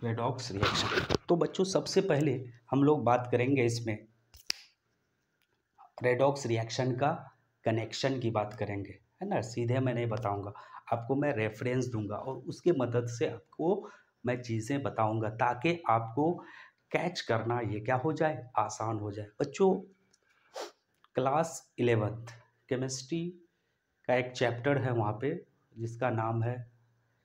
Redox reaction. तो बच्चों सबसे पहले हम लोग बात करेंगे इसमें रेडॉक्स रिएक्शन का कनेक्शन की बात करेंगे, है ना। सीधे मैं नहीं बताऊंगा आपको, मैं रेफरेंस दूंगा और उसके मदद से आपको मैं चीज़ें बताऊंगा ताकि आपको कैच करना ये क्या हो जाए, आसान हो जाए। बच्चों क्लास 11th केमिस्ट्री का एक चैप्टर है वहाँ पे जिसका नाम है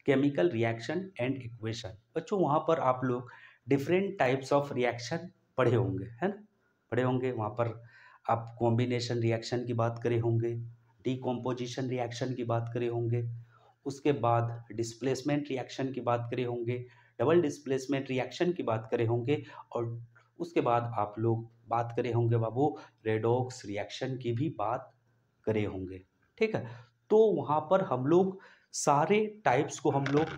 केमिकल रिएक्शन एंड इक्वेशन। बच्चों वहाँ पर आप लोग डिफरेंट टाइप्स ऑफ रिएक्शन पढ़े होंगे, है ना, पढ़े होंगे। वहाँ पर आप कॉम्बिनेशन रिएक्शन की बात करे होंगे, डीकॉम्पोजिशन रिएक्शन की बात करे होंगे, उसके बाद डिस्प्लेसमेंट रिएक्शन की बात करे होंगे, डबल डिस्प्लेसमेंट रिएक्शन की बात करे होंगे, और उसके बाद आप लोग बात करे होंगे बाबू रेडॉक्स रिएक्शन की भी बात करे होंगे। ठीक है, तो वहाँ पर हम लोग सारे टाइप्स को हम लोग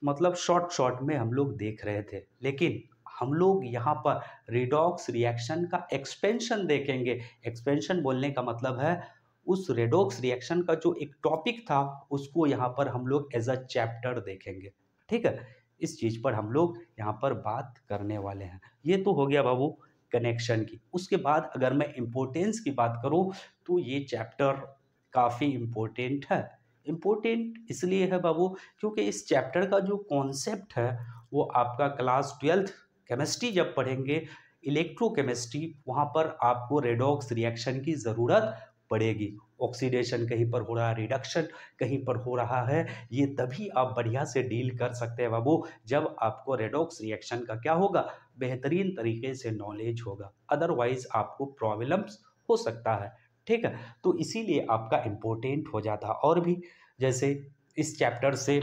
मतलब शॉर्ट शॉर्ट में हम लोग देख रहे थे, लेकिन हम लोग यहाँ पर रेडॉक्स रिएक्शन का एक्सपेंशन देखेंगे। एक्सपेंशन बोलने का मतलब है उस रेडॉक्स रिएक्शन का जो एक टॉपिक था उसको यहाँ पर हम लोग एज अ चैप्टर देखेंगे। ठीक है, इस चीज पर हम लोग यहाँ पर बात करने वाले हैं। ये तो हो गया बाबू कनेक्शन की। उसके बाद अगर मैं इम्पोर्टेंस की बात करूँ तो ये चैप्टर काफ़ी इम्पोर्टेंट है। इम्पोर्टेंट इसलिए है बाबू क्योंकि इस चैप्टर का जो कॉन्सेप्ट है वो आपका क्लास 12th केमिस्ट्री जब पढ़ेंगे इलेक्ट्रोकेमिस्ट्री, वहाँ पर आपको रेडॉक्स रिएक्शन की ज़रूरत पड़ेगी। ऑक्सीडेशन कहीं पर हो रहा है, रिडक्शन कहीं पर हो रहा है, ये तभी आप बढ़िया से डील कर सकते हैं बाबू जब आपको रेडॉक्स रिएक्शन का क्या होगा, बेहतरीन तरीके से नॉलेज होगा। अदरवाइज आपको प्रॉब्लम्स हो सकता है। ठीक है, तो इसीलिए आपका इम्पोर्टेंट हो जाता। और भी जैसे इस चैप्टर से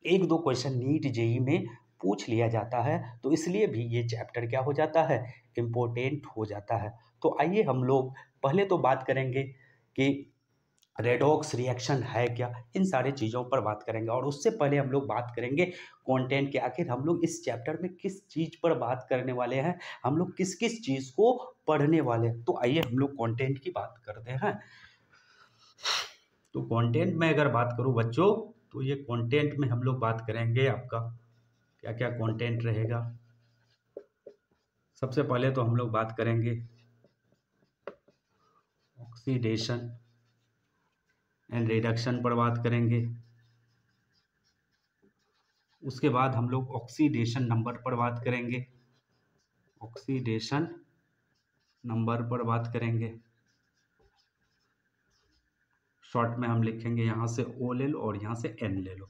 एक दो क्वेश्चन नीट जेई में पूछ लिया जाता है, तो इसलिए भी ये चैप्टर क्या हो जाता है, इम्पोर्टेंट हो जाता है। तो आइए हम लोग पहले तो बात करेंगे कि रेडॉक्स रिएक्शन है क्या, इन सारी चीज़ों पर बात करेंगे। और उससे पहले हम लोग बात करेंगे कंटेंट के, आखिर हम लोग इस चैप्टर में किस चीज़ पर बात करने वाले हैं, हम लोग किस किस चीज़ को पढ़ने वाले हैं। तो आइए हम लोग कंटेंट की बात करते हैं। तो कंटेंट में अगर बात करूं बच्चों, तो ये कंटेंट में हम लोग बात करेंगे आपका क्या क्या कंटेंट रहेगा। सबसे पहले तो हम लोग बात करेंगे ऑक्सीडेशन एंड रिडक्शन पर बात करेंगे। उसके बाद हम लोग ऑक्सीडेशन नंबर पर बात करेंगे, ऑक्सीडेशन नंबर पर बात करेंगे। शॉर्ट में हम लिखेंगे यहाँ से ओ ले लो और यहाँ से एन ले लो,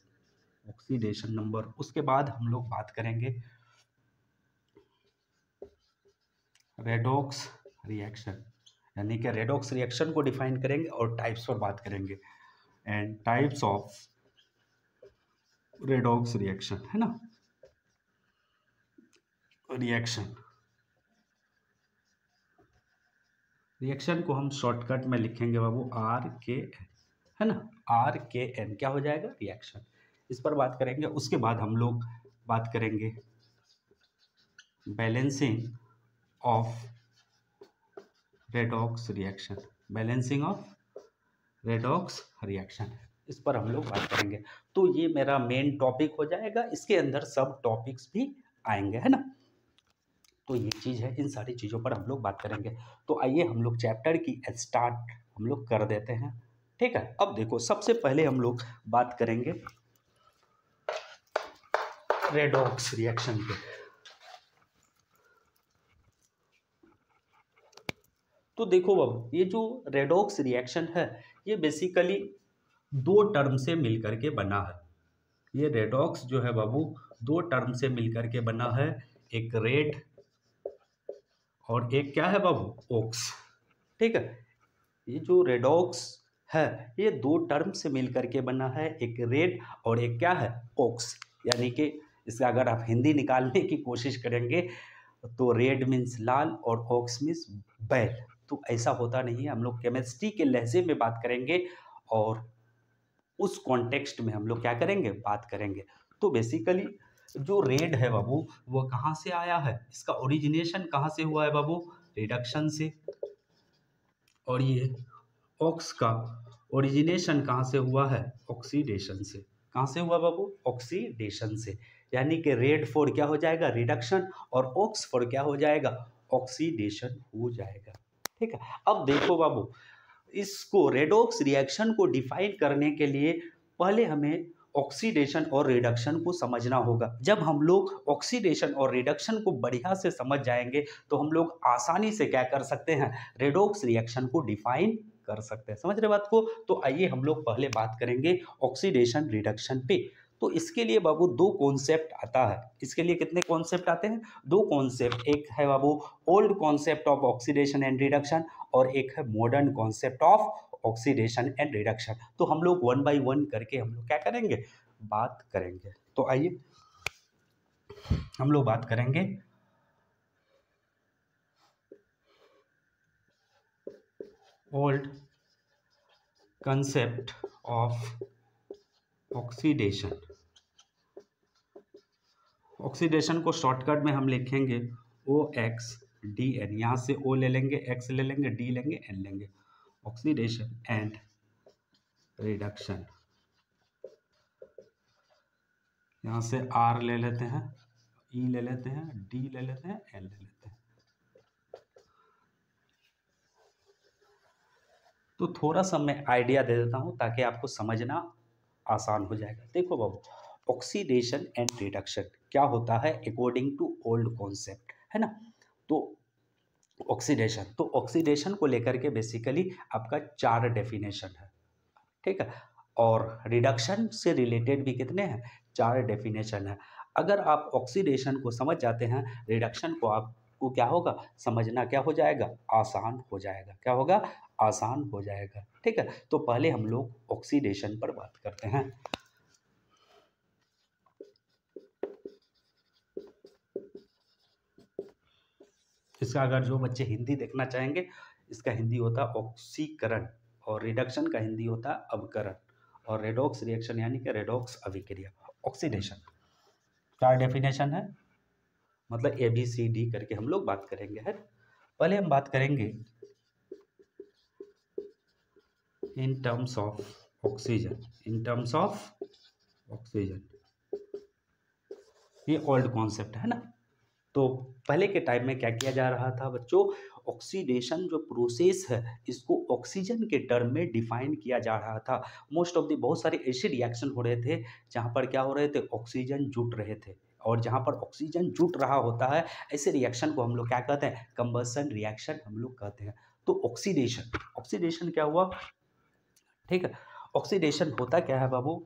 ऑक्सीडेशन नंबर। उसके बाद हम लोग बात करेंगे रेडॉक्स रिएक्शन, यानी कि रेडॉक्स रिएक्शन को डिफाइन करेंगे और टाइप्स पर बात करेंगे and types of redox reaction, है ना। रिएक्शन रिएक्शन को हम शॉर्टकट में लिखेंगे बाबू RKN, है ना, RKN क्या हो जाएगा, रिएक्शन। इस पर बात करेंगे। उसके बाद हम लोग बात करेंगे balancing of redox reaction, balancing of redox reaction, इस पर हम लोग बात करेंगे। तो ये मेरा मेन टॉपिक हो जाएगा, इसके अंदर सब टॉपिक्स भी आएंगे, है ना। तो ये चीज़ है, इन सारी चीज़ों पर हम लोग बात करेंगे। तो आइए हम लोग चैप्टर की स्टार्ट हम लोग कर देते हैं। ठीक है, अब देखो सबसे पहले हम लोग बात करेंगे रेडॉक्स रिएक्शन पे। तो देखो बाबू ये जो रेडॉक्स रिएक्शन है ये बेसिकली दो टर्म से मिलकर के बना है। ये रेडॉक्स जो है बाबू दो टर्म से मिलकर के बना है, एक रेड और एक क्या है बाबू, ओक्स। ठीक है, ये जो रेडॉक्स है ये दो टर्म से मिलकर के बना है, एक रेड और एक क्या है, ओक्स। यानी कि इसका अगर आप हिंदी निकालने की कोशिश करेंगे तो रेड मीन्स लाल और ओक्स मीन्स बैल। तो ऐसा होता नहीं है, हम लोग केमिस्ट्री के लहजे में बात करेंगे और उस कॉन्टेक्स्ट में हम लोग क्या करेंगे, बात करेंगे। तो बेसिकली जो रेड है बाबू वो कहाँ से आया है, इसका ओरिजिनेशन कहाँ से हुआ है बाबू, रिडक्शन से। और ये ऑक्स का ओरिजिनेशन कहाँ से हुआ है, ऑक्सीडेशन से। कहाँ से हुआ बाबू, ऑक्सीडेशन से। यानी कि रेड फॉर क्या हो जाएगा, रिडक्शन, और ऑक्स फॉर क्या हो जाएगा, ऑक्सीडेशन हो जाएगा। ठीक है, अब देखो बाबू, इसको रेडॉक्स रिएक्शन को डिफाइन करने के लिए पहले हमें ऑक्सीडेशन और रिडक्शन को समझना होगा। जब हम लोग ऑक्सीडेशन और रिडक्शन को बढ़िया से समझ जाएंगे तो हम लोग आसानी से क्या कर सकते हैं, रेडॉक्स रिएक्शन को डिफाइन कर सकते हैं। समझ रहे बात को? तो आइए हम लोग पहले बात करेंगे ऑक्सीडेशन रिडक्शन पे। तो इसके लिए बाबू दो कॉन्सेप्ट आता है। इसके लिए कितने कॉन्सेप्ट आते हैं, दो कॉन्सेप्ट। एक है बाबू old concept of oxidation and reduction, और एक है modern concept of oxidation and reduction. तो हम लोग वन बाय वन करके हम लोग क्या करेंगे, बात करेंगे। तो आइए हम लोग बात करेंगे old concept of oxidation. Oxidation को शॉर्टकट में हम लिखेंगे OXDN। यहाँ से O ले लेंगे, X ले लेंगे, D लेंगे, N लेंगे। Oxidation and reduction. यहाँ से R ले लेते हैं, E ले लेते हैं, D ले लेते हैं, N ले लेते हैं। तो थोड़ा सा मैं आइडिया दे देता हूँ ताकि आपको समझना आसान हो जाएगा। देखो बाबू, ऑक्सीडेशन एंड रिडक्शन क्या होता है अकॉर्डिंग टू ओल्ड कॉन्सेप्ट, है ना। तो ऑक्सीडेशन को लेकर के बेसिकली आपका 4 डेफिनेशन है, ठीक है। और रिडक्शन से रिलेटेड भी कितने हैं, 4 डेफिनेशन है। अगर आप ऑक्सीडेशन को समझ जाते हैं, रिडक्शन को आपको क्या होगा, समझना क्या हो जाएगा, आसान हो जाएगा। क्या होगा, आसान हो जाएगा। ठीक है, तो पहले हम लोग ऑक्सीडेशन पर बात करते हैं। इसका अगर जो बच्चे हिंदी देखना चाहेंगे, इसका हिंदी होता है ऑक्सीकरण, और रिडक्शन का हिंदी होता है अवकरण, और रेडॉक्स रिएक्शन यानी कि रेडॉक्स अभिक्रिया। ऑक्सीडेशन 4 डेफिनेशन है, मतलब ABCD करके हम लोग बात करेंगे, है। पहले हम बात करेंगे in terms of oxygen. In terms of oxygen, ये ओल्ड कॉन्सेप्ट है ना। तो पहले के टाइम में क्या किया जा रहा था बच्चों, ऑक्सीडेशन जो प्रोसेस है इसको ऑक्सीजन के टर्म में डिफाइन किया जा रहा था। मोस्ट ऑफ द बहुत सारे ऐसे रिएक्शन हो रहे थे जहाँ पर क्या हो रहे थे, ऑक्सीजन जुट रहे थे, और जहाँ पर ऑक्सीजन जुट रहा होता है ऐसे रिएक्शन को हम लोग क्या कहते हैं, कंबसन रिएक्शन हम लोग कहते हैं। तो ऑक्सीडेशन क्या हुआ, ठीक है। ऑक्सीडेशन होता क्या है बाबू,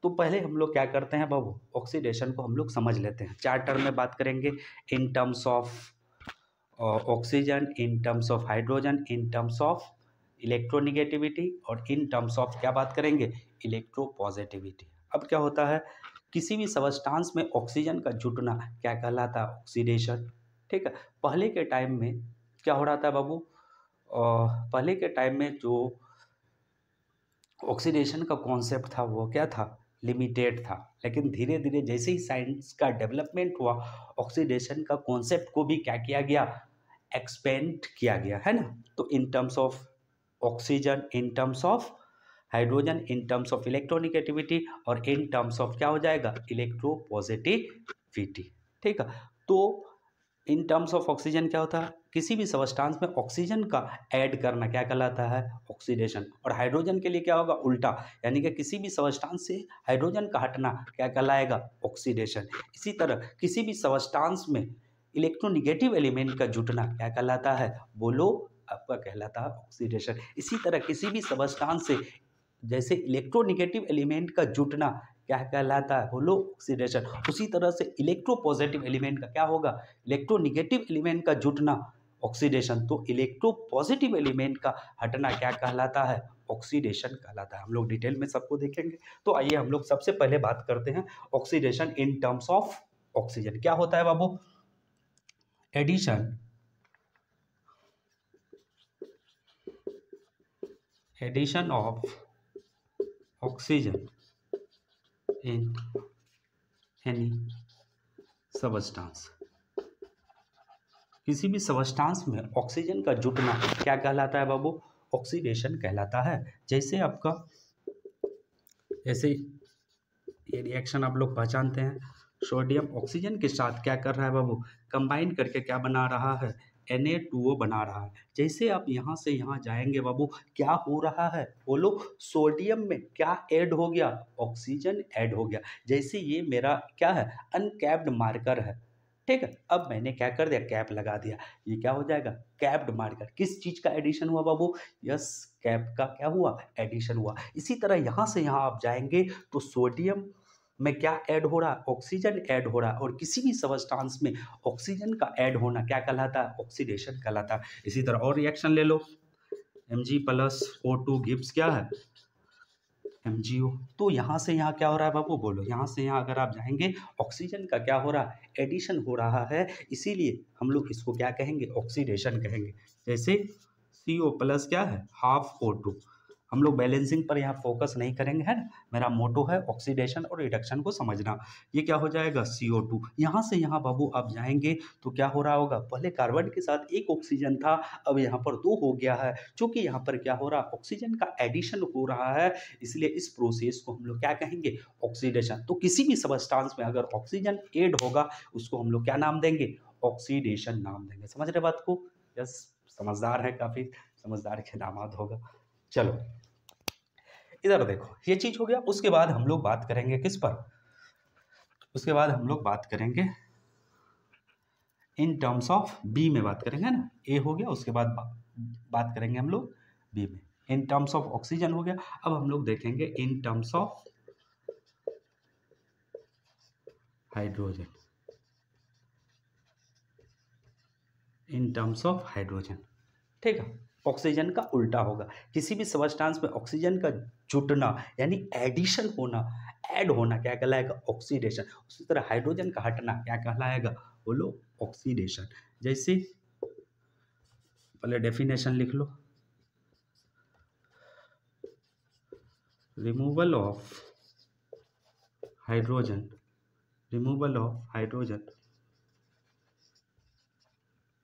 तो पहले हम लोग क्या करते हैं बाबू, ऑक्सीडेशन को हम लोग समझ लेते हैं। 4 टर्म में बात करेंगे, in terms of oxygen, in terms of hydrogen, in terms of electronegativity, और इन टर्म्स ऑफ क्या बात करेंगे, इलेक्ट्रोपॉजिटिविटी। अब क्या होता है, किसी भी सबस्टांस में ऑक्सीजन का जुटना क्या कहलाता है, ऑक्सीडेशन। ठीक है, पहले के टाइम में क्या हो रहा था बाबू, पहले के टाइम में जो ऑक्सीडेशन का कॉन्सेप्ट था वो क्या था, लिमिटेड था। लेकिन धीरे धीरे जैसे ही साइंस का डेवलपमेंट हुआ, ऑक्सीडेशन का कॉन्सेप्ट को भी क्या किया गया, एक्सपेंड किया गया, है ना। तो इन terms of oxygen, in terms of hydrogen, in terms of electronegativity, और इन टर्म्स ऑफ क्या हो जाएगा, इलेक्ट्रोपॉजिटिविटी। ठीक है, तो इन टर्म्स ऑफ ऑक्सीजन क्या होता है, किसी भी सबस्टांस में ऑक्सीजन का ऐड करना क्या कहलाता है, ऑक्सीडेशन। और हाइड्रोजन के लिए क्या होगा, उल्टा, यानी कि किसी भी सबस्टांस से हाइड्रोजन का हटना क्या कहलाएगा, ऑक्सीडेशन। इसी तरह किसी भी सबस्टांस में इलेक्ट्रोनिगेटिव एलिमेंट का जुटना क्या कहलाता है, बोलो, आपका कहलाता है ऑक्सीडेशन। इसी तरह किसी भी सबस्टांस से जैसे इलेक्ट्रोनिगेटिव एलिमेंट का जुटना क्या कहलाता है, बोलो, ऑक्सीडेशन। उसी तरह से इलेक्ट्रोपॉजिटिव एलिमेंट का क्या होगा, इलेक्ट्रोनिगेटिव एलिमेंट का जुटना, ऑक्सीडेशन। तो इलेक्ट्रोपॉजिटिव एलिमेंट का हटना क्या कहलाता है, ऑक्सीडेशन कहलाता है। हम लोग डिटेल में सबको देखेंगे। तो आइए हम लोग सबसे पहले बात करते हैं oxidation in terms of oxygen. क्या होता है बाबू, addition of oxygen in any substance. किसी भी सबस्टांस में ऑक्सीजन का जुटना क्या कहलाता है बाबू, ऑक्सीडेशन कहलाता है। जैसे ये रिएक्शन आप लोग पहचानते हैं। सोडियम ऑक्सीजन के साथ क्या कर रहा है बाबू, कंबाइन करके क्या बना रहा है, Na2O बना रहा है। जैसे आप यहाँ से यहाँ जाएंगे बाबू, क्या हो रहा है बोलो, सोडियम में क्या ऐड हो गया, ऑक्सीजन ऐड हो गया। जैसे ये मेरा क्या है, अनकैप्ड मार्कर है, ठीक है। अब मैंने क्या कर दिया, कैप लगा दिया, ये क्या हो जाएगा, कैप्ड मार्कर। किस चीज का एडिशन हुआ बाबू, यस, कैप का क्या हुआ, एडिशन हुआ। इसी तरह यहाँ से यहाँ आप जाएंगे तो सोडियम में क्या ऐड हो रहा है, ऑक्सीजन ऐड हो रहा है। और किसी भी सबस्टांस में ऑक्सीजन का ऐड होना क्या कहलाता है, ऑक्सीडेशन कहलाता है। इसी तरह और रिएक्शन ले लो, Mg+O2 गिव्स क्या है, MgO। तो यहाँ से यहाँ क्या हो रहा है बाबू, बोलो, यहाँ से यहाँ अगर आप जाएंगे, ऑक्सीजन का क्या हो रहा है, एडिशन हो रहा है। इसीलिए हम लोग इसको क्या कहेंगे, ऑक्सीडेशन कहेंगे। जैसे CO+ क्या है, हाफ O2। हम लोग बैलेंसिंग पर यहाँ फोकस नहीं करेंगे, है ना। मेरा मोटो है ऑक्सीडेशन और रिडक्शन को समझना। ये क्या हो जाएगा, CO2। यहाँ से यहाँ बाबू आप जाएंगे तो क्या हो रहा होगा, पहले कार्बन के साथ एक ऑक्सीजन था, अब यहाँ पर 2 हो गया है। क्योंकि यहाँ पर क्या हो रहा है, ऑक्सीजन का एडिशन हो रहा है, इसलिए इस प्रोसेस को हम लोग क्या कहेंगे, ऑक्सीडेशन। तो किसी भी सबस्टांस में अगर ऑक्सीजन ऐड होगा, उसको हम लोग क्या नाम देंगे, ऑक्सीडेशन नाम देंगे। समझ रहे बात को, यस, समझदार है, काफी समझदार के दामाद होगा। चलो इधर देखो, ये चीज हो गया। उसके बाद हम लोग बात करेंगे किस पर, उसके बाद हम लोग बात करेंगे इन टर्म्स ऑफ बी में बात करेंगे ना। ए हो गया, उसके बाद बात करेंगे हम लोग बी में। इन टर्म्स ऑफ ऑक्सीजन हो गया। अब हम लोग देखेंगे इन terms of hydrogen, in terms of hydrogen, ठीक है। ऑक्सीजन का उल्टा होगा। किसी भी सबस्टांस में ऑक्सीजन का जुटना यानी एडिशन होना, ऐड होना क्या कहलाएगा, ऑक्सीडेशन। उसी तरह हाइड्रोजन का हटना क्या कहलाएगा, बोलो, ऑक्सीडेशन। जैसे पहले डेफिनेशन लिख लो, removal of hydrogen, removal of hydrogen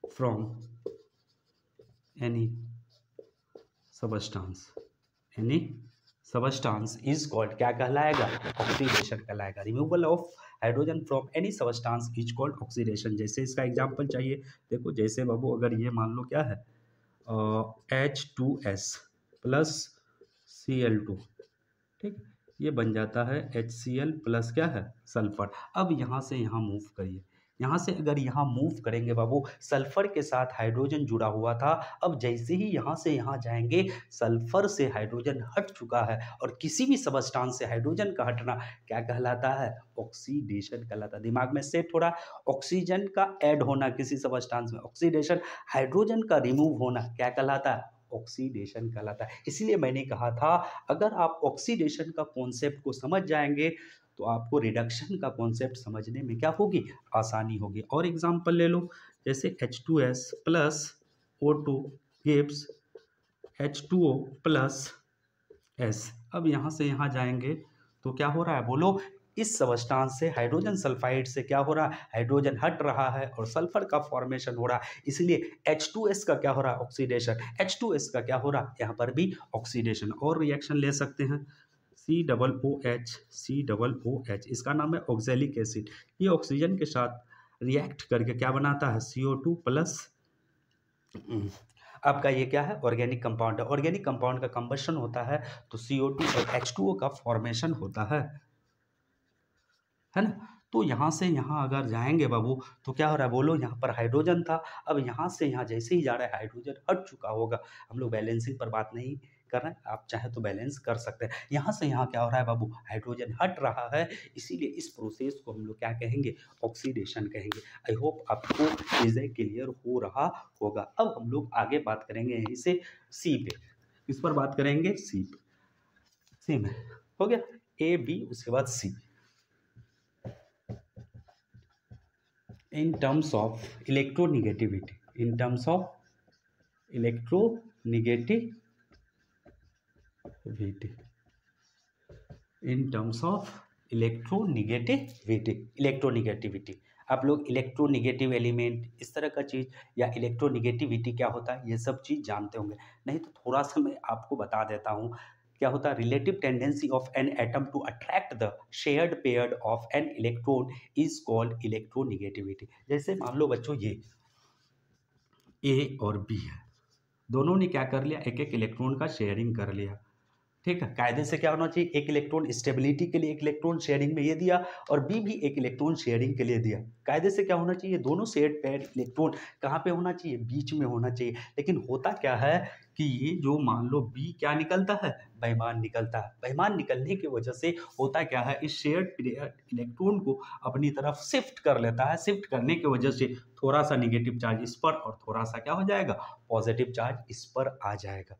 from any substance, any substance is called क्या कहलाएगा, ऑक्सीडेशन कहलाएगा। Removal of hydrogen from any substance is called oxidation. जैसे इसका एग्जांपल चाहिए, देखो जैसे बाबू अगर ये मान लो क्या है, H2S प्लस Cl2, ठीक, ये बन जाता है HCl प्लस क्या है, सल्फर। अब यहाँ से यहाँ मूव करिए, यहाँ से अगर यहाँ मूव करेंगे बाबू, सल्फर के साथ हाइड्रोजन जुड़ा हुआ था। अब जैसे ही यहाँ से यहाँ जाएंगे, सल्फर से हाइड्रोजन हट चुका है। और किसी भी सबस्टांस से हाइड्रोजन का हटना क्या कहलाता है, ऑक्सीडेशन कहलाता है। दिमाग में सेट हो रहा है, ऑक्सीजन का ऐड होना किसी सबस्टांस में ऑक्सीडेशन, हाइड्रोजन का रिमूव होना क्या कहलाता है, ऑक्सीडेशन कहलाता है। इसलिए मैंने कहा था, अगर आप ऑक्सीडेशन का कॉन्सेप्ट को समझ जाएंगे तो आपको रिडक्शन का कॉन्सेप्ट समझने में क्या होगी, आसानी होगी। और एग्जांपल ले लो, जैसे H2S plus O2 gives H2O plus S। अब यहाँ से यहाँ जाएंगे तो क्या हो रहा है, बोलो, इस सबस्टांस से हाइड्रोजन सल्फाइड से क्या हो रहा है, हाइड्रोजन हट रहा है और सल्फर का फॉर्मेशन हो रहा है। इसलिए H2S का क्या हो रहा है, ऑक्सीडेशन। H2S का क्या हो रहा है, यहाँ पर भी ऑक्सीडेशन। और रिएक्शन ले सकते हैं, COOH, COOH, इसका नाम है ऑक्जेलिक एसिड। ये ऑक्सीजन के साथ रिएक्ट करके क्या बनाता है, CO2 प्लस, आपका ये क्या है, ऑर्गेनिक कंपाउंड है। ऑर्गेनिक कंपाउंड का कंबशन होता है तो CO2 और H2O का फॉर्मेशन होता है ना। तो यहाँ से यहाँ अगर जाएंगे बाबू तो क्या हो रहा है, बोलो, यहाँ पर हाइड्रोजन था, अब यहाँ से यहाँ जैसे ही जा रहा है हाइड्रोजन हट चुका होगा। हम लोग बैलेंसिंग पर बात नहीं कर रहे हैं, आप चाहे तो बैलेंस कर सकते हैं। यहाँ से यहाँ क्या हो रहा है बाबू, हाइड्रोजन हट रहा है, इसीलिए इस प्रोसेस को हम लोग क्या कहेंगे, ऑक्सीडेशन कहेंगे। आई होप आपको चीज़ें क्लियर हो रहा होगा। अब हम लोग आगे बात करेंगे यहीं से सी पे, इस पर बात करेंगे सी पे। सी में हो गया A B, उसके बाद C। in terms of electronegativity, in terms of electronegativity, in terms of electronegativity, आप लोग इलेक्ट्रोनिगेटिव एलिमेंट, इस तरह का चीज़, या इलेक्ट्रोनिगेटिविटी क्या होता है, ये सब चीज़ जानते होंगे। नहीं तो थोड़ा सा मैं आपको बता देता हूँ क्या होता है, relative tendency of an atom to attract the shared pair of an electron is called electronegativity. जैसे मान लो बच्चों ये ए और बी है, दोनों ने क्या कर लिया, एक एक इलेक्ट्रॉन का शेयरिंग कर लिया। ठीक है, कायदे से क्या होना चाहिए, एक इलेक्ट्रॉन स्टेबिलिटी के लिए एक इलेक्ट्रॉन शेयरिंग में ये दिया और बी भी एक इलेक्ट्रॉन शेयरिंग के लिए दिया। कायदे से क्या होना चाहिए, दोनों शेयर्ड पेयर इलेक्ट्रॉन कहाँ पे होना चाहिए, बीच में होना चाहिए। लेकिन होता क्या है कि ये जो मान लो बी क्या निकलता है, बेईमान निकलता है। बेईमान निकलने की वजह से होता क्या है, इस शेयर्ड इलेक्ट्रॉन को अपनी तरफ शिफ्ट कर लेता है। शिफ्ट करने की वजह से थोड़ा सा निगेटिव चार्ज इस पर और थोड़ा सा क्या हो जाएगा, पॉजिटिव चार्ज इस पर आ जाएगा।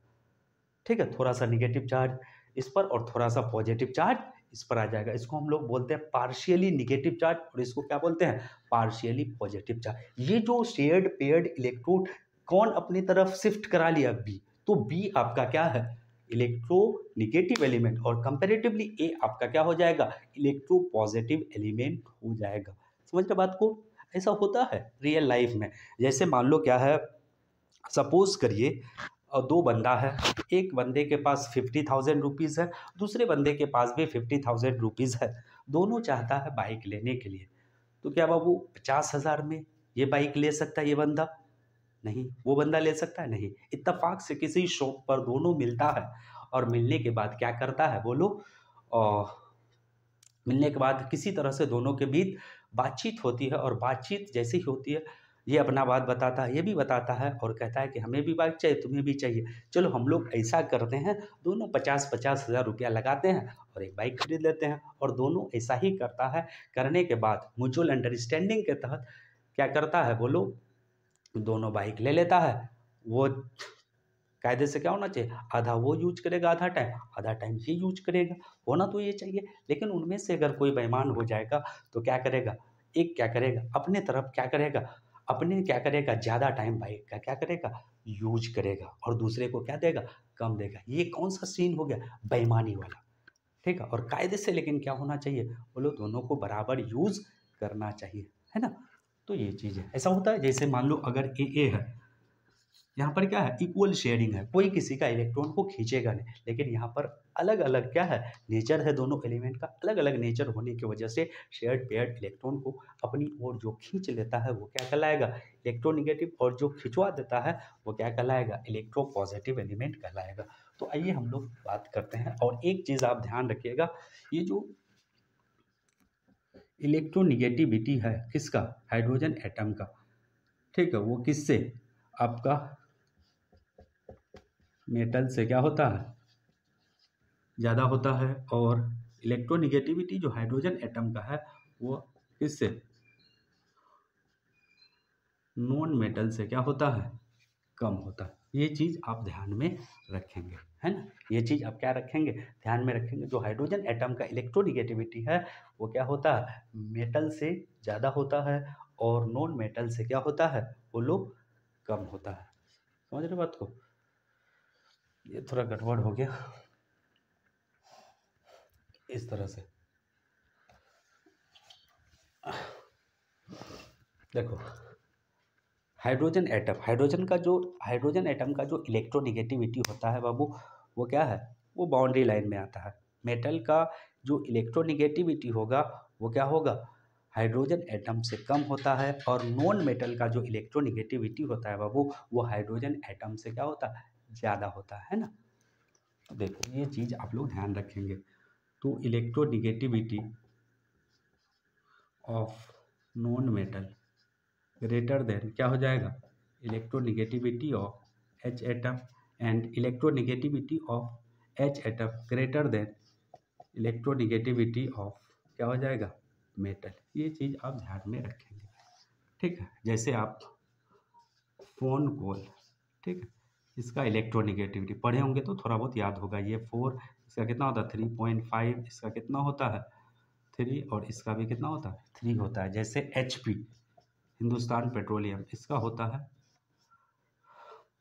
ठीक है, थोड़ा सा निगेटिव चार्ज इस पर और थोड़ा सा पॉजिटिव चार्ज इस पर आ जाएगा। इसको हम लोग बोलते हैं पार्शियली निगेटिव चार्ज और इसको क्या बोलते हैं, पार्शियली पॉजिटिव चार्ज। ये जो शेयर्ड पेयर्ड इलेक्ट्रोड कौन अपनी तरफ शिफ्ट करा लिया, बी, तो बी आपका क्या है, इलेक्ट्रोनिगेटिव एलिमेंट और कंपैरेटिवली ए आपका क्या हो जाएगा, इलेक्ट्रो पॉजिटिव एलिमेंट हो जाएगा। समझ रहे बात को, ऐसा होता है रियल लाइफ में। जैसे मान लो क्या है, सपोज करिए और दो बंदा है, एक बंदे के पास 50,000 रुपीज़ है, दूसरे बंदे के पास भी 50,000 रुपीज़ है। दोनों चाहता है बाइक लेने के लिए, तो क्या बाबू 50,000 में ये बाइक ले सकता है ये बंदा, नहीं। वो बंदा ले सकता है, नहीं। इत्तेफाक से किसी शॉप पर दोनों मिलता है और मिलने के बाद क्या करता है बोलो, और मिलने के बाद किसी तरह से दोनों के बीच बातचीत होती है और बातचीत जैसे ही होती है, ये अपना बात बताता है, ये भी बताता है और कहता है कि हमें भी बाइक चाहिए, तुम्हें भी चाहिए, चलो हम लोग ऐसा करते हैं, दोनों 50-50 हज़ार रुपया लगाते हैं और एक बाइक खरीद लेते हैं। और दोनों ऐसा ही करता है। करने के बाद म्यूचुअल अंडरस्टैंडिंग के तहत क्या करता है बोलो, दोनों बाइक ले लेता है। वो कायदे से क्या होना चाहिए, आधा वो यूज करेगा आधा टाइम ये यूज करेगा, होना तो ये चाहिए। लेकिन उनमें से अगर कोई बेईमान हो जाएगा तो क्या करेगा, एक क्या करेगा अपने तरफ क्या करेगा, अपने क्या करेगा, ज़्यादा टाइम बाइक का क्या करेगा, यूज करेगा और दूसरे को क्या देगा, कम देगा। ये कौन सा सीन हो गया, बेईमानी वाला। ठीक है, और कायदे से लेकिन क्या होना चाहिए बोलो, दोनों को बराबर यूज करना चाहिए, है ना। तो ये चीज़ है, ऐसा होता है। जैसे मान लो अगर ए है, यहाँ पर क्या है, इक्वल शेयरिंग है, कोई किसी का इलेक्ट्रॉन को खींचेगा नहीं। लेकिन यहाँ पर अलग अलग क्या है, नेचर है, दोनों एलिमेंट का अलग अलग नेचर होने की वजह से शेयर्ड पेयर्ड इलेक्ट्रॉन को अपनी ओर जो खींच लेता है वो क्या कहलाएगा, इलेक्ट्रोनिगेटिव, और जो खिंचवा देता है वो क्या कहलाएगा, इलेक्ट्रो पॉजिटिव एलिमेंट कहलाएगा। तो आइए हम लोग बात करते हैं। और एक चीज़ आप ध्यान रखिएगा, ये जो इलेक्ट्रोनिगेटिविटी है किसका, हाइड्रोजन एटम का, ठीक है, वो किससे, आपका मेटल से क्या होता है, ज़्यादा होता है। और इलेक्ट्रोनिगेटिविटी जो हाइड्रोजन एटम का है वो किससे, नॉन मेटल से क्या होता है, कम होता है। ये चीज़ आप ध्यान में रखेंगे, है ना। ये चीज़ आप क्या रखेंगे, ध्यान में रखेंगे। जो हाइड्रोजन एटम का इलेक्ट्रोनिगेटिविटी है वो क्या होता है, मेटल से ज़्यादा होता है और नॉन मेटल से क्या होता है, वो लोग कम होता है। समझ रहे बात को, ये थोड़ा गड़बड़ हो गया इस तरह से। देखो, हाइड्रोजन एटम का जो इलेक्ट्रोनिगेटिविटी होता है बाबू, वो क्या है, वो बाउंड्री लाइन में आता है। मेटल का जो इलेक्ट्रोनिगेटिविटी होगा वो क्या होगा, हाइड्रोजन एटम से कम होता है। और नॉन मेटल का जो इलेक्ट्रोनिगेटिविटी होता है बाबू, वो हाइड्रोजन एटम से क्या होता है, ज़्यादा होता है ना। तो देखो ये चीज़ आप लोग ध्यान रखेंगे। तो electronegativity of non metal greater than क्या हो जाएगा, electronegativity of H atom, and electronegativity of H atom greater than electronegativity of क्या हो जाएगा, मेटल। ये चीज़ आप ध्यान में रखेंगे, ठीक है। जैसे आप फोन कॉल, ठीक है, इसका इलेक्ट्रोनिगेटिविटी पढ़े होंगे तो थोड़ा बहुत याद होगा। ये 4, इसका कितना होता है 3.5, इसका कितना होता है 3, और इसका भी कितना होता है 3 होता है। जैसे HP हिंदुस्तान पेट्रोलियम, इसका होता है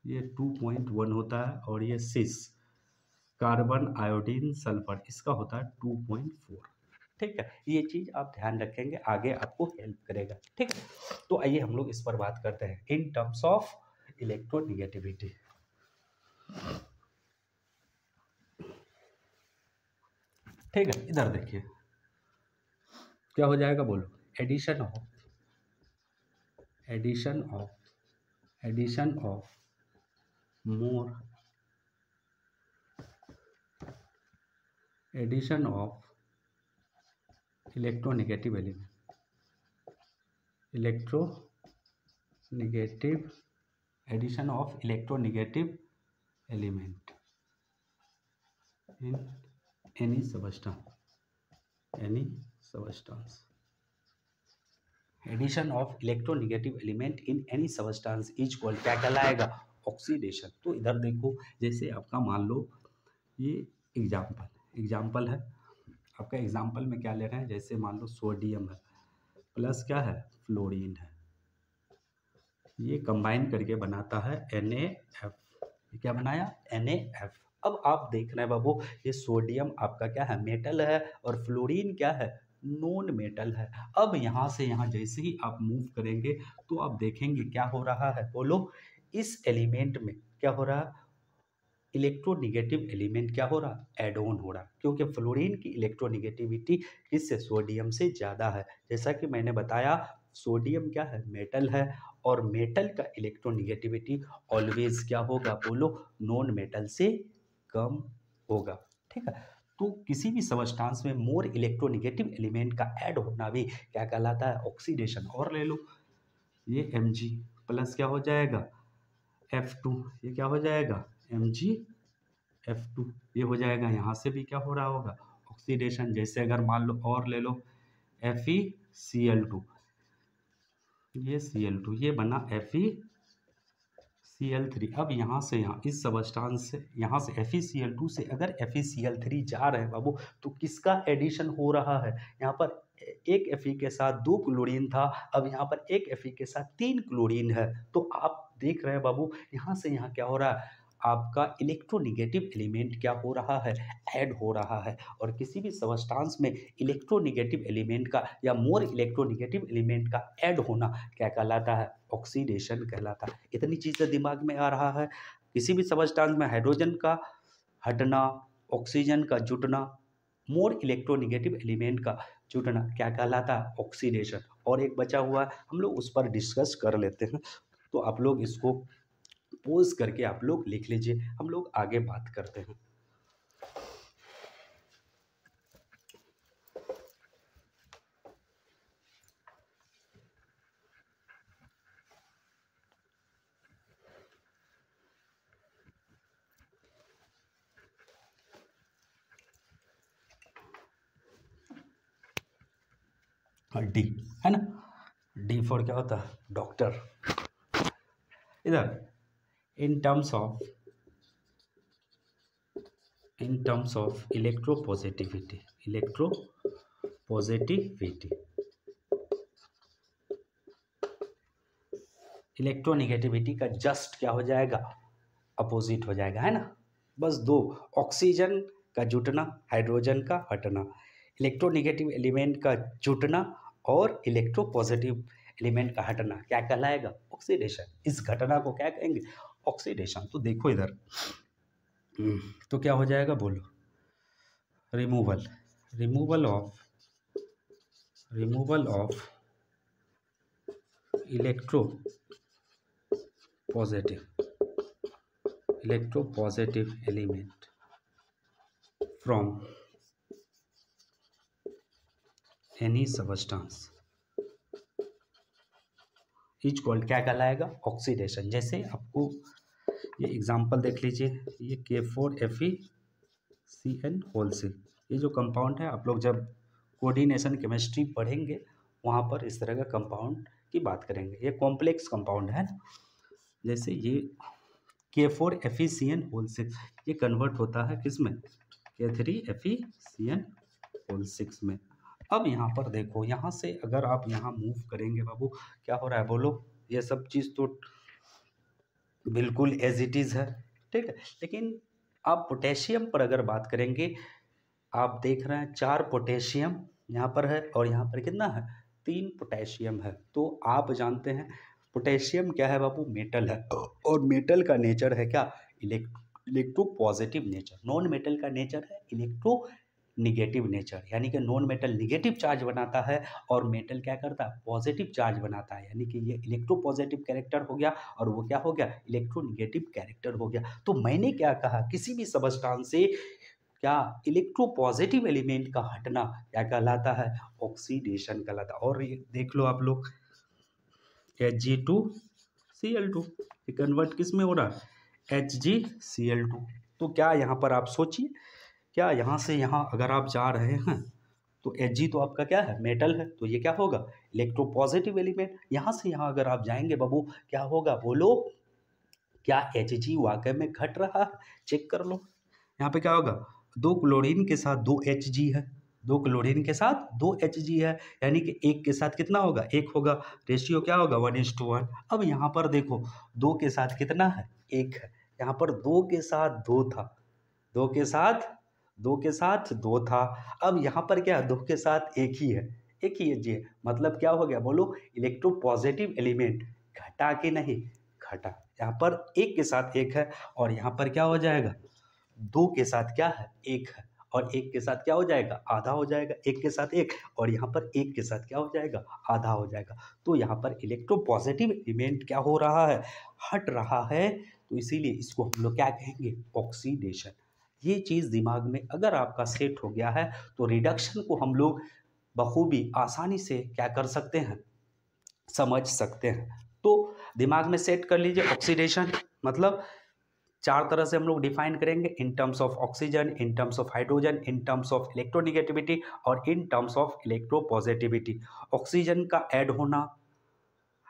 ये 2.1 होता है, और ये 6 कार्बन आयोडीन सल्फर, इसका होता है 2.4। ठीक है, ये चीज़ आप ध्यान रखेंगे, आगे आपको हेल्प करेगा, ठीक है। तो आइए हम लोग इस पर बात करते हैं इन टर्म्स ऑफ इलेक्ट्रोनिगेटिविटी। ठीक है, इधर देखिए क्या हो जाएगा, बोलो। Addition of addition of addition of more addition of electronegative element electronegative addition of electronegative element in any substance addition of electronegative element in any substance is called, क्या कहलाएगा, ऑक्सीडेशन। तो इधर देखो, जैसे आपका मान लो ये एग्जाम्पल है आपका, एग्जाम्पल में क्या ले रहे हैं, जैसे मान लो सोडियम है प्लस क्या है, फ्लोरीन है, ये कंबाइन करके बनाता है NaF। ये क्या बनाया, NaF। अब आप देख रहे हैं बाबू, ये सोडियम आपका क्या है, मेटल है, और फ्लोरीन क्या है, नॉन मेटल है। अब यहाँ से यहाँ जैसे ही आप मूव करेंगे तो आप देखेंगे क्या हो रहा है, बोलो। इस एलिमेंट में क्या हो रहा है, इलेक्ट्रोनेगेटिव एलिमेंट क्या हो रहा, ऐड ऑन हो रहा, क्योंकि फ्लोरीन की इलेक्ट्रोनेगेटिविटी इससे सोडियम से ज़्यादा है। जैसा कि मैंने बताया, सोडियम क्या है, मेटल है, और मेटल का इलेक्ट्रोनेगेटिविटी ऑलवेज क्या होगा, बोलो, नॉन मेटल से कम होगा। ठीक है, तो किसी भी सबस्टेंस में मोर इलेक्ट्रोनेगेटिव एलिमेंट का ऐड होना भी क्या कहलाता है, ऑक्सीडेशन। और ले लो, ये Mg प्लस क्या हो जाएगा, F2, ये क्या हो जाएगा, MgF2, ये हो जाएगा। यहाँ से भी क्या हो रहा होगा, ऑक्सीडेशन। जैसे अगर मान लो और ले लो FeCl2, ये Cl2, ये बना FeCl3। अब यहाँ से यहाँ इस सबस्टेंस से, यहाँ से FeCl2 से अगर FeCl3 जा रहे हैं बाबू, तो किसका एडिशन हो रहा है, यहाँ पर एक Fe के साथ 2 क्लोरीन था, अब यहाँ पर एक Fe के साथ 3 क्लोरीन है। तो आप देख रहे हैं बाबू, यहाँ से यहाँ क्या हो रहा है, आपका इलेक्ट्रोनेगेटिव एलिमेंट क्या हो रहा है, ऐड हो रहा है। और किसी भी सबस्टेंस में इलेक्ट्रोनेगेटिव एलिमेंट का या मोर इलेक्ट्रोनेगेटिव एलिमेंट का ऐड होना क्या कहलाता है, ऑक्सीडेशन कहलाता है। इतनी चीज़ें दिमाग में आ रहा है। किसी भी सबस्टेंस में हाइड्रोजन का हटना, ऑक्सीजन का जुटना, मोर इलेक्ट्रोनेगेटिव एलिमेंट का जुटना क्या कहलाता है, ऑक्सीडेशन। और एक बचा हुआ है, हम लोग उस पर डिस्कस कर लेते हैं। तो आप लोग इसको पोज करके आप लोग लिख लीजिए, हम लोग आगे बात करते हैं। डी है ना, डी फॉर क्या होता है, डॉक्टर। इधर इन टर्म्स ऑफ इलेक्ट्रोपॉजिटिविटी इलेक्ट्रोनेगेटिविटी का जस्ट क्या हो जाएगा, अपोजिट हो जाएगा, है ना। बस दो, ऑक्सीजन का जुटना, हाइड्रोजन का हटना, इलेक्ट्रोनेगेटिव एलिमेंट का जुटना और इलेक्ट्रोपॉजिटिव एलिमेंट का हटना क्या कहलाएगा, ऑक्सीडेशन। इस घटना को क्या कहेंगे, ऑक्सीडेशन। तो देखो इधर, तो क्या हो जाएगा, बोलो, removal of electropositive element from any substance is called, क्या कहलाएगा, ऑक्सीडेशन। जैसे आपको ये एग्जांपल देख लीजिए, ये K4FeCN6, ये जो कंपाउंड है, आप लोग जब कोऑर्डिनेशन केमिस्ट्री पढ़ेंगे वहाँ पर इस तरह का कंपाउंड की बात करेंगे। ये कॉम्प्लेक्स कंपाउंड है। जैसे ये K4FeCN6, ये कन्वर्ट होता है किस में, K3FeCN6 में। अब यहाँ पर देखो, यहाँ से अगर आप यहाँ मूव करेंगे बाबू, क्या हो रहा है, बोलो। ये सब चीज़ तो बिल्कुल एज इट इज़ है, ठीक है। लेकिन आप पोटेशियम पर अगर बात करेंगे, आप देख रहे हैं 4 पोटेशियम यहाँ पर है, और यहाँ पर कितना है, 3 पोटेशियम है। तो आप जानते हैं पोटेशियम क्या है बाबू, मेटल है, और मेटल का नेचर है क्या, electro positive nature. Non metal का नेचर है इलेक्ट्रो निगेटिव नेचर, यानी कि नॉन मेटल निगेटिव चार्ज बनाता है और मेटल क्या करता है, पॉजिटिव चार्ज बनाता है, यानी कि ये इलेक्ट्रो पॉजिटिव कैरेक्टर हो गया और वो क्या हो गया, इलेक्ट्रो निगेटिव कैरेक्टर हो गया। तो मैंने क्या कहा, किसी भी सबस्टांस से क्या इलेक्ट्रो पॉजिटिव एलिमेंट का हटना क्या कहलाता है, ऑक्सीडेशन कहलाता है। और ये देख लो आप लोग, Hg2Cl2 ये कन्वर्ट किस में हो रहा है, HgCl2। तो क्या यहाँ पर आप सोचिए, क्या यहाँ से यहाँ अगर आप जा रहे हैं तो Hg तो आपका क्या है, मेटल है, तो ये क्या होगा, इलेक्ट्रो पॉजिटिव एलिमेंट। यहाँ से यहाँ अगर आप जाएंगे बाबू, क्या होगा बोलो, क्या Hg वाकई में घट रहा है, चेक कर लो। यहाँ पे क्या होगा, 2 क्लोरीन के साथ 2 Hg है, 2 क्लोरीन के साथ 2 Hg है, यानी कि एक के साथ कितना होगा, एक होगा, रेशियो क्या होगा 1:1। अब यहाँ पर देखो 2 के साथ कितना है, एक है, यहाँ पर 2 के साथ 2 था, 2 के साथ 2 के साथ 2 था, अब यहाँ पर क्या 2 के साथ एक ही है, एक ही Hg है, मतलब क्या हो गया बोलो, इलेक्ट्रो पॉजिटिव एलिमेंट घटा कि नहीं, घटा। यहाँ पर एक के साथ एक है और यहाँ पर क्या हो जाएगा, 2 के साथ क्या है, एक है, और एक के साथ क्या हो जाएगा, आधा हो जाएगा, एक के साथ एक, और यहाँ पर एक के साथ क्या हो जाएगा, आधा हो जाएगा। तो यहाँ पर इलेक्ट्रो पॉजिटिव एलिमेंट क्या हो रहा है, हट रहा है, तो इसीलिए इसको हम लोग क्या कहेंगे, ऑक्सीडेशन। ये चीज़ दिमाग में अगर आपका सेट हो गया है तो रिडक्शन को हम लोग बखूबी आसानी से क्या कर सकते हैं, समझ सकते हैं। तो दिमाग में सेट कर लीजिए, ऑक्सीडेशन मतलब 4 तरह से हम लोग डिफाइन करेंगे, in terms of oxygen, in terms of hydrogen, in terms of electronegativity और in terms of electropositivity. Oxygen का ऐड होना,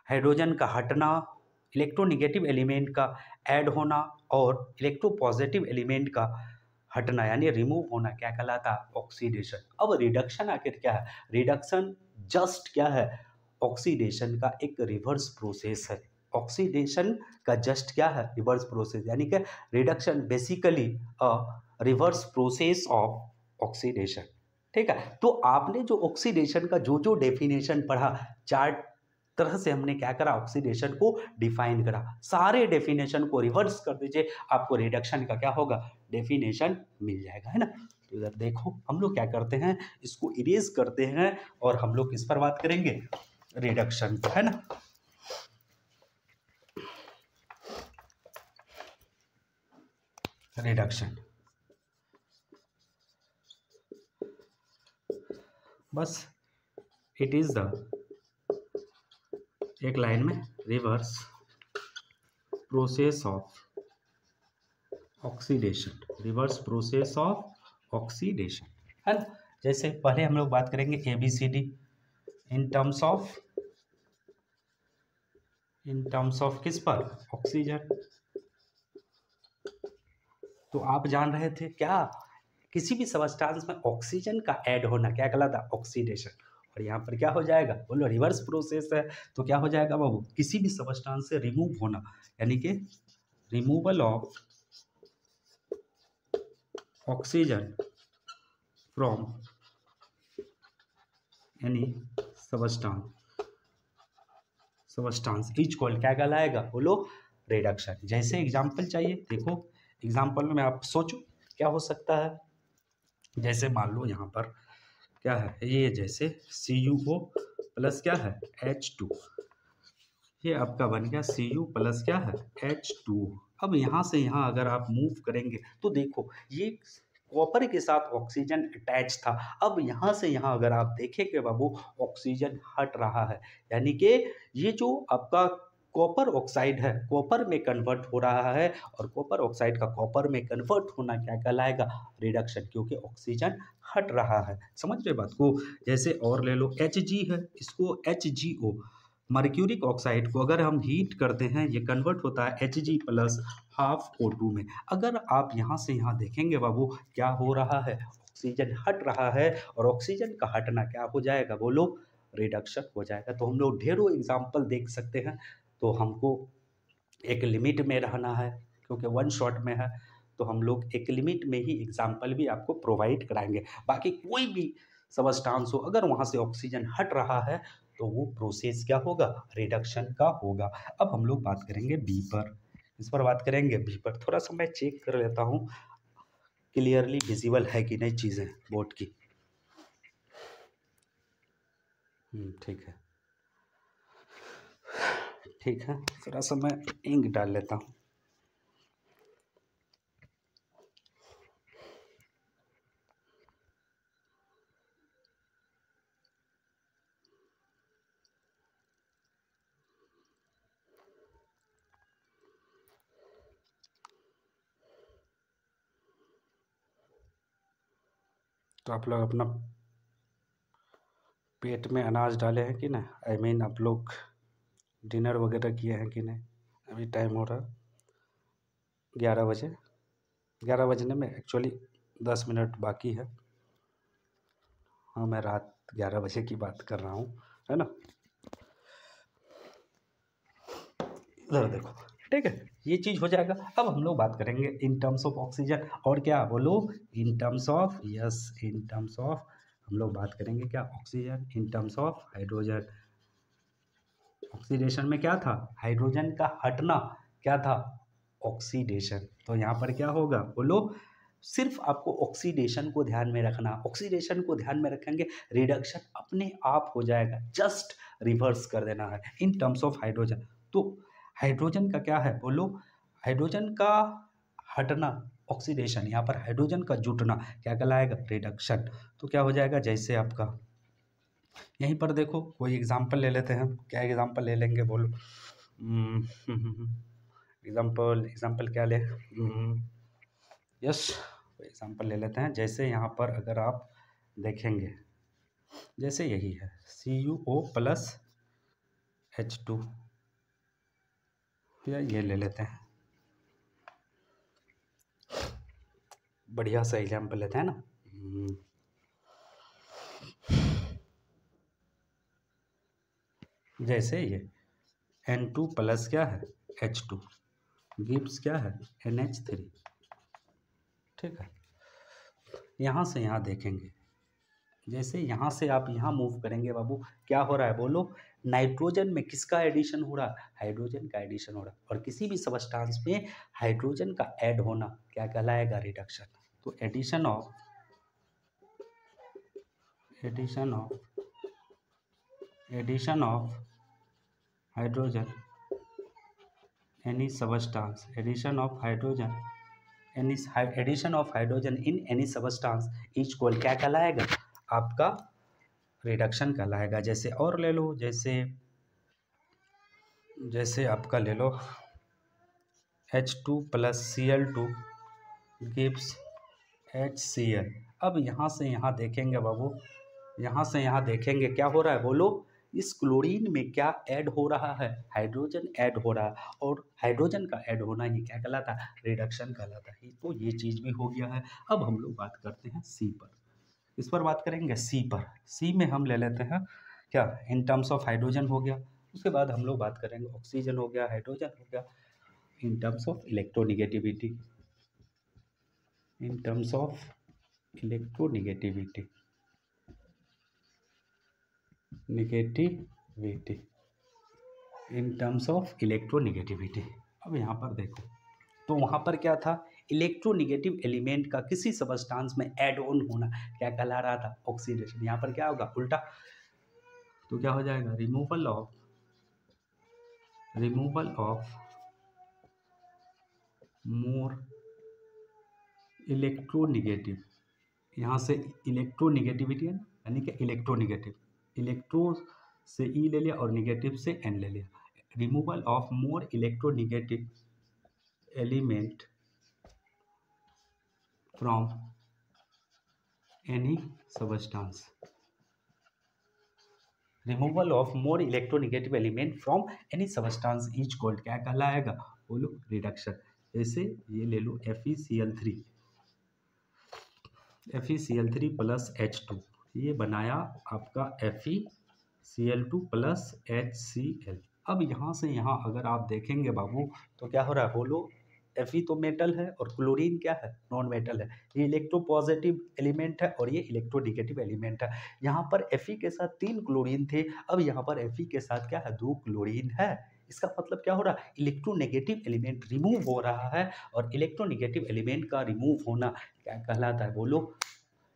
हाइड्रोजन का हटना, इलेक्ट्रोनिगेटिव एलिमेंट का ऐड होना और इलेक्ट्रोपॉजिटिव एलिमेंट का हटना यानी रिमूव होना क्या कहलाता है, ऑक्सीडेशन। अब रिडक्शन आखिर क्या है, रिडक्शन जस्ट क्या है, ऑक्सीडेशन का एक रिवर्स प्रोसेस है। ऑक्सीडेशन का जस्ट क्या है, रिवर्स प्रोसेस, यानी कि reduction basically a reverse process of oxidation. ठीक है, तो आपने जो ऑक्सीडेशन का जो जो डेफिनेशन पढ़ा, 4 तरह से हमने क्या करा, ऑक्सीडेशन को डिफाइन करा, सारे डेफिनेशन को रिवर्स कर दीजिए, आपको रिडक्शन का क्या होगा, डेफिनेशन मिल जाएगा, है ना। तो इधर देखो हम लोग क्या करते हैं, इसको इरेज करते हैं और हम लोग किस पर बात करेंगे, रिडक्शन, है ना। रिडक्शन बस इट इज द, एक लाइन में, reverse process of oxidation, reverse process of oxidation, है ना। जैसे पहले हम लोग बात करेंगे ABCD, इन टर्म्स ऑफ किस पर, ऑक्सीजन। तो आप जान रहे थे क्या, किसी भी सबस्टांस में ऑक्सीजन का ऐड होना क्या कहलाता है, ऑक्सीडेशन। और यहाँ पर क्या हो जाएगा बोलो, रिवर्स प्रोसेस है, तो क्या हो जाएगा बाबू, किसी भी सबस्टांस से रिमूव होना, यानी कि removal of oxygen from any substance is called क्या कहलाएगा बोलो, रिडक्शन। जैसे एग्जांपल चाहिए, देखो एग्जांपल में आप सोचो क्या हो सकता है। जैसे मान लो यहाँ पर क्या है, ये जैसे CuO प्लस क्या है, H2, ये आपका बन गया Cu प्लस क्या है, H2। अब यहाँ से यहाँ अगर आप मूव करेंगे तो देखो ये कॉपर के साथ ऑक्सीजन अटैच था, अब यहाँ से यहाँ अगर आप देखेंगे बाबू, ऑक्सीजन हट रहा है, यानी कि ये जो आपका कॉपर ऑक्साइड है कॉपर में कन्वर्ट हो रहा है, और कॉपर ऑक्साइड का कॉपर में कन्वर्ट होना क्या कहलाएगा, रिडक्शन, क्योंकि ऑक्सीजन हट रहा है। समझ रहे बात को। जैसे और ले लो Hg है, इसको HgO, मर्क्यूरिक ऑक्साइड को अगर हम हीट करते हैं ये कन्वर्ट होता है Hg प्लस हाफ O2 में। अगर आप यहाँ से यहाँ देखेंगे बाबू, क्या हो रहा है, ऑक्सीजन हट रहा है, और ऑक्सीजन का हटना क्या हो जाएगा बोलो, रिडक्शन हो जाएगा। तो हम लोग ढेरों एग्जाम्पल देख सकते हैं, तो हमको एक लिमिट में रहना है, क्योंकि वन शॉट में है, तो हम लोग एक लिमिट में ही एग्जाम्पल भी आपको प्रोवाइड कराएंगे। बाकी कोई भी सबस्टांस हो, अगर वहाँ से ऑक्सीजन हट रहा है तो वो प्रोसेस क्या होगा, रिडक्शन का होगा। अब हम लोग बात करेंगे बी पर, इस पर बात करेंगे बी पर। थोड़ा सा मैं चेक कर लेता हूँ, क्लियरली विजिबल है कि नहीं चीज़ें बोर्ड की। ठीक है, ठीक है, थोड़ा सा मैं इंक डाल लेता हूँ। तो आप लोग अपना पेट में अनाज डाले हैं कि नहीं, आई मीन आप लोग डिनर वगैरह किए हैं कि नहीं। अभी टाइम हो रहा 11 बजे, 11 बजने में एक्चुअली 10 मिनट बाकी है। हाँ, मैं रात 11 बजे की बात कर रहा हूँ, है ना। इधर देखो, ठीक है, ये चीज़ हो जाएगा। अब हम लोग बात करेंगे इन टर्म्स ऑफ ऑक्सीजन, और क्या बोलो, इन terms of, yes, in terms of हम लोग बात करेंगे क्या, oxygen in terms of hydrogen. Oxidation में क्या था, हाइड्रोजन का हटना, क्या था, ऑक्सीडेशन। तो यहाँ पर क्या होगा बोलो, सिर्फ आपको ऑक्सीडेशन को ध्यान में रखना। ऑक्सीडेशन को ध्यान में रखेंगे, रिडक्शन अपने आप हो जाएगा, जस्ट रिवर्स कर देना है इन टर्म्स ऑफ हाइड्रोजन। तो हाइड्रोजन का क्या है बोलो, हाइड्रोजन का हटना ऑक्सीडेशन, यहाँ पर हाइड्रोजन का जुटना क्या कहलाएगा, रिडक्शन। तो क्या हो जाएगा, जैसे आपका यहीं पर देखो, कोई एग्जांपल ले लेते हैं। क्या एग्जांपल ले लेंगे बोलो, एग्जांपल एग्जांपल क्या ले, यस, एग्जांपल ले लेते हैं। जैसे यहाँ पर अगर आप देखेंगे, जैसे यही है CuO+H2, या ये ले लेते हैं, बढ़िया सा एग्जांपल लेते हैं ना। जैसे ये N2+ क्या है, H2 गिव्स क्या है, NH3, ठीक है। यहाँ से यहाँ देखेंगे, जैसे यहाँ से आप यहाँ मूव करेंगे बाबू, क्या हो रहा है बोलो, नाइट्रोजन में किसका एडिशन हो रहा है, हाइड्रोजन का एडिशन हो रहा है। और किसी भी सबस्टांस में हाइड्रोजन का ऐड होना क्या कहलाएगा, रिडक्शन। तो addition of hydrogen any substance, addition of hydrogen in any substance is called, क्या कहलाएगा, आपका रिडक्शन कहलाएगा। जैसे और ले लो, जैसे आपका ले लो H2+Cl2 गिव्स HCl। अब यहाँ से यहाँ देखेंगे बाबू, यहाँ से यहाँ देखेंगे क्या हो रहा है बोलो, इस क्लोरीन में क्या ऐड हो रहा है, हाइड्रोजन ऐड हो रहा है। और हाइड्रोजन का ऐड होना ये क्या कहलाता है, रिडक्शन कहलाता है। तो ये चीज़ भी हो गया है। अब हम लोग बात करते हैं सी पर, इस पर बात करेंगे सी पर। सी में हम ले लेते हैं क्या, इन टर्म्स ऑफ हाइड्रोजन हो गया, उसके बाद हम लोग बात करेंगे ऑक्सीजन हो गया, हाइड्रोजन हो गया, इन terms of electronegativity, in terms of electronegativity, negativity, in terms of electronegativity. अब यहाँ पर देखो, तो वहाँ पर क्या था, इलेक्ट्रोनिगेटिव एलिमेंट का किसी सबस्टांस में ऐड ऑन होना क्या कहला रहा था, ऑक्सीडेशन। यहाँ पर क्या होगा, उल्टा। तो क्या हो जाएगा, रिमूवल ऑफ मोर इलेक्ट्रोनिगेटिव, यहाँ से इलेक्ट्रोनिगेटिविटी है यानी कि इलेक्ट्रोनिगेटिव, इलेक्ट्रो से ई ले लिया और निगेटिव से एन ले लिया, removal of more electronegative element from any substance, removal of more electronegative element from any substance is called, क्या कहलाएगा बोलो, रिडक्शन। जैसे ये ले लो FeCl3+H2, ये बनाया आपका FeCl2+HCl। अब यहाँ से यहाँ अगर आप देखेंगे बाबू, तो क्या हो रहा है बोलो, Fe तो मेटल है और क्लोरीन क्या है, नॉन मेटल है। ये इलेक्ट्रोपॉजिटिव एलिमेंट है और ये इलेक्ट्रोनिगेटिव एलिमेंट है। यहाँ पर Fe के साथ 3 क्लोरीन थे, अब यहाँ पर Fe के साथ क्या है, 2 क्लोरीन है। इसका मतलब क्या हो रहा है, इलेक्ट्रोनेगेटिव एलिमेंट रिमूव हो रहा है, और इलेक्ट्रोनेगेटिव एलिमेंट का रिमूव होना क्या कहलाता है बोलो,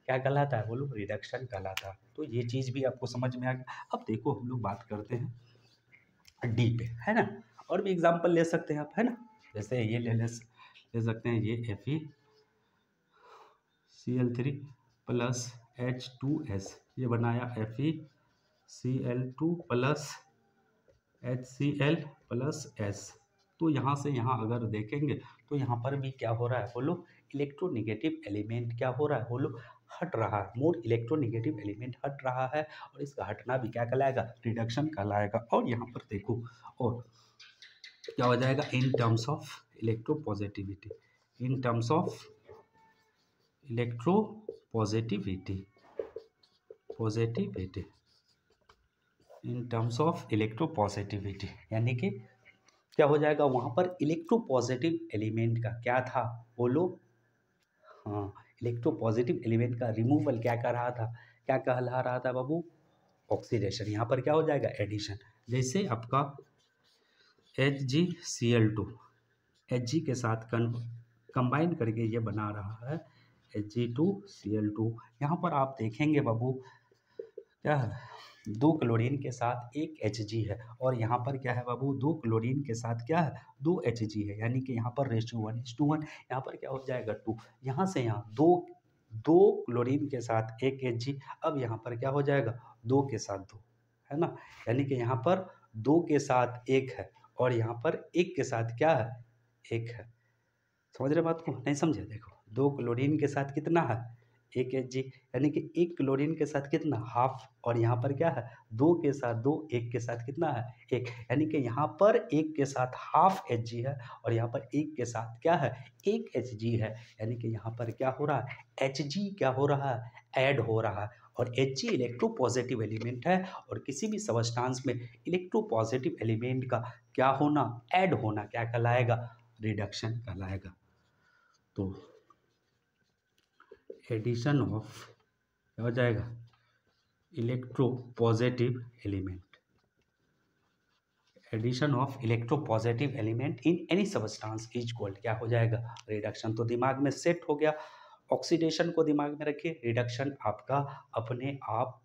क्या कहलाता है बोलो, रिडक्शन कहलाता है। तो ये चीज़ भी आपको समझ में आ गया। अब देखो हम लोग बात करते हैं डी पे, है ना। और भी एग्जाम्पल ले सकते हैं आप, है ना। जैसे ये ले सकते हैं, ये FeCl3 प्लस H2S, ये बनाया FeCl2 plus HCl plus S। तो यहाँ से यहाँ अगर देखेंगे तो यहाँ पर भी क्या हो रहा है बोलो, इलेक्ट्रोनेगेटिव एलिमेंट क्या हो रहा है बोलो, हट रहा है, मोर इलेक्ट्रोनेगेटिव एलिमेंट हट रहा है, और इसका हटना भी क्या कहलाएगा, रिडक्शन कहलाएगा। और यहाँ पर देखो, और क्या हो जाएगा, इन terms of electropositivity, in terms of electropositivity, positivity, in terms of electropositivity, यानी कि क्या हो जाएगा, वहाँ पर इलेक्ट्रोपॉजिटिव एलिमेंट का क्या था बोलो, हाँ, इलेक्ट्रोपॉजिटिव एलिमेंट का रिमूवल क्या कर रहा था, क्या कहला रहा था बाबू, ऑक्सीडेशन। यहाँ पर क्या हो जाएगा, एडिशन। जैसे आपका HgCl2 Hg के साथ कंबाइन करके ये बना रहा है Hg2Cl2। यहाँ पर आप देखेंगे बाबू क्या है, 2 क्लोरीन के साथ 1 Hg है, और यहाँ पर क्या है बाबू, 2 क्लोरीन के साथ क्या है, 2 Hg है, यानी कि यहाँ पर रेशियो 1:1, यहाँ पर क्या हो जाएगा 2, यहाँ से यहाँ 2 क्लोरीन के साथ 1 Hg, अब यहाँ पर क्या हो जाएगा 2 के साथ 2, है ना, यानी कि यहाँ पर 2 के साथ 1 है, और यहाँ पर 1 के साथ क्या है, 1 है। समझ रहे बात को, नहीं समझे, देखो 2 क्लोरीन के साथ कितना है, 1 Hg, यानी कि 1 क्लोरीन के साथ कितना, हाफ, और यहाँ पर क्या है 2 के साथ 2, 1 के साथ कितना है, 1, यानी कि यहाँ पर 1 के साथ हाफ Hg है, और यहाँ पर 1 के साथ क्या है, 1 Hg है, यानी कि यहाँ पर क्या हो रहा है, Hg क्या हो रहा है, ऐड हो रहा है, और Hg इलेक्ट्रोपॉजिटिव एलिमेंट है, और किसी भी सबस्टांस में इलेक्ट्रोपॉजिटिव एलिमेंट का क्या होना, ऐड होना क्या कहलाएगा, रिडक्शन कहलाएगा। तो एडिशन ऑफ क्या हो जाएगा, electropositive element, addition of electropositive element in any substance is called क्या हो जाएगा, रिडक्शन। तो दिमाग में सेट हो गया, ऑक्सीडेशन को दिमाग में रखिए, रिडक्शन आपका अपने आप